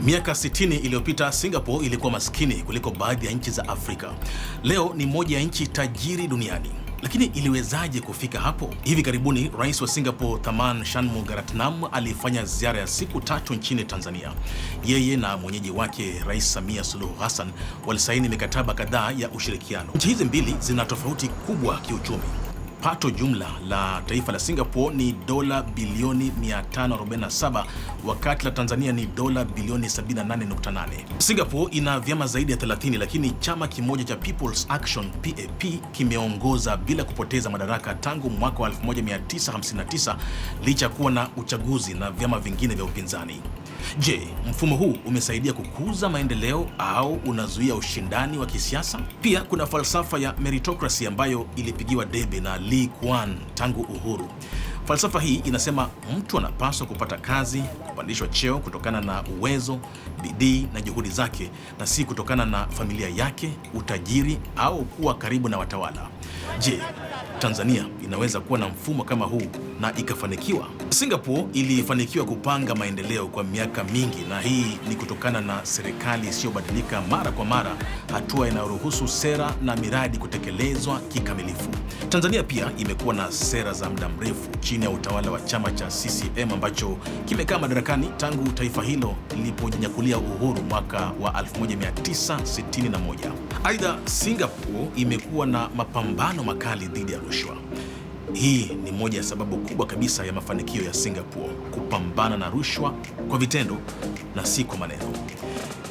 Miaka 60 iliyopita Singapore ilikuwa maskini kuliko baadhi ya nchi za Afrika. Leo ni moja ya nchi tajiri duniani. Lakini iliwezaje kufika hapo? Hivi karibuni Rais wa Singapore Tharman Shanmugaratnam alifanya ziara ya siku 3 nchini Tanzania. Yeye na mwenyeji wake Rais Samia Suluhu Hassan walisaini mikataba kadhaa ya ushirikiano. Nchi hizi mbili zina tofauti kubwa kiuchumi. Pato jumla la taifa la Singapore ni dola bilioni 547 wakati la Tanzania ni dola bilioni 78.8. Singapore ina vyama zaidi ya 30, lakini chama kimoja cha People's Action PAP kimeongoza bila kupoteza madaraka tangu mwaka wa 1959 licha kuwa na uchaguzi na vyama vingine vya upinzani. Je, mfumo huu umesaidia kukuza maendeleo au unazuia ushindani wa kisiasa? Pia kuna falsafa ya meritocracy ambayo ilipigiwa debe na Lee Kuan tangu uhuru. Falsafa hii inasema mtu anapaswa kupata kazi, kupandishwa cheo kutokana na uwezo, bidii na juhudi zake na si kutokana na familia yake, utajiri au kuwa karibu na watawala. Je, Tanzania inaweza kuwa na mfumo kama huu na ikafanikiwa? Singapore ilifanikiwa kupanga maendeleo kwa miaka mingi, na hii ni kutokana na serikali isiyobadilika mara kwa mara, hatua inayoruhusu sera na miradi kutekelezwa kikamilifu. Tanzania pia imekuwa na sera za muda mrefu chini ya utawala wa chama cha CCM ambacho kimekaa madarakani tangu taifa hilo lilipojinyakulia uhuru mwaka wa 1961. Aidha, Singapore imekuwa na mapambano makali dhidi ya rushwa. Hii ni moja ya sababu kubwa kabisa ya mafanikio ya Singapore, kupambana na rushwa kwa vitendo na si kwa maneno.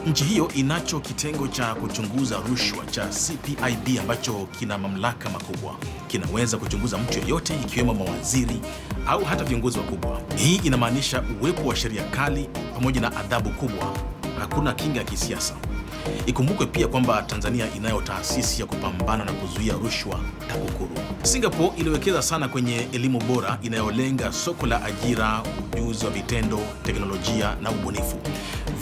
Nchi hiyo inacho kitengo cha kuchunguza rushwa cha CPIB ambacho kina mamlaka makubwa. Kinaweza kuchunguza mtu yeyote ikiwemo mawaziri au hata viongozi wakubwa. Hii inamaanisha uwepo wa sheria kali pamoja na adhabu kubwa. Hakuna kinga ya kisiasa. Ikumbukwe pia kwamba Tanzania inayo taasisi ya kupambana na kuzuia rushwa TAKUKURU. Singapore iliwekeza sana kwenye elimu bora inayolenga soko la ajira, ujuzi wa vitendo, teknolojia na ubunifu.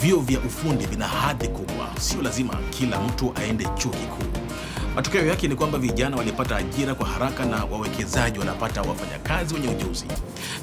Vyuo vya ufundi vina hadhi kubwa, sio lazima kila mtu aende chuo kikuu. Matokeo yake ni kwamba vijana walipata ajira kwa haraka na wawekezaji wanapata wafanyakazi wenye ujuzi.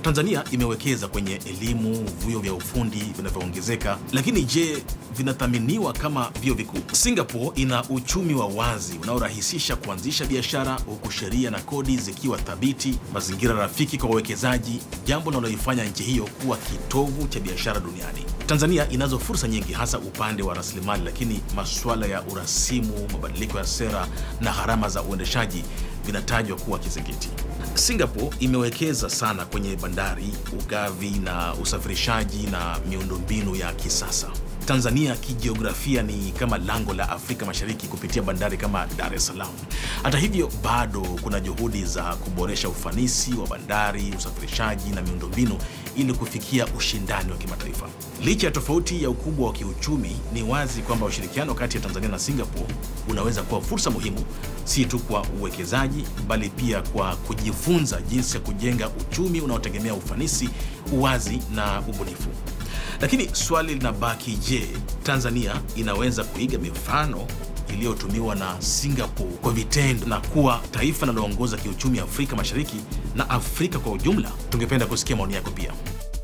Tanzania imewekeza kwenye elimu, vyuo vya ufundi vinavyoongezeka, lakini je, vinathaminiwa kama vyuo vikuu? Singapore ina uchumi wa wazi unaorahisisha kuanzisha biashara, huku sheria na kodi zikiwa thabiti, mazingira rafiki kwa wawekezaji, jambo linaloifanya nchi hiyo kuwa kitovu cha biashara duniani. Tanzania inazo fursa nyingi, hasa upande wa rasilimali, lakini masuala ya urasimu, mabadiliko ya sera na gharama za uendeshaji vinatajwa kuwa kizingiti. Singapore imewekeza sana kwenye bandari, ugavi na usafirishaji na miundombinu ya kisasa. Tanzania kijiografia ni kama lango la Afrika Mashariki kupitia bandari kama Dar es Salaam. Hata hivyo, bado kuna juhudi za kuboresha ufanisi wa bandari, usafirishaji na miundombinu ili kufikia ushindani wa kimataifa. Licha ya tofauti ya ukubwa wa kiuchumi, ni wazi kwamba ushirikiano kati ya Tanzania na Singapore unaweza kuwa fursa muhimu, si tu kwa uwekezaji bali pia kwa kujifunza jinsi ya kujenga uchumi unaotegemea ufanisi, uwazi na ubunifu. Lakini swali linabaki, je, Tanzania inaweza kuiga mifano iliyotumiwa na Singapore kwa vitendo na kuwa taifa linaloongoza kiuchumi Afrika Mashariki na Afrika kwa ujumla? Tungependa kusikia maoni yako pia.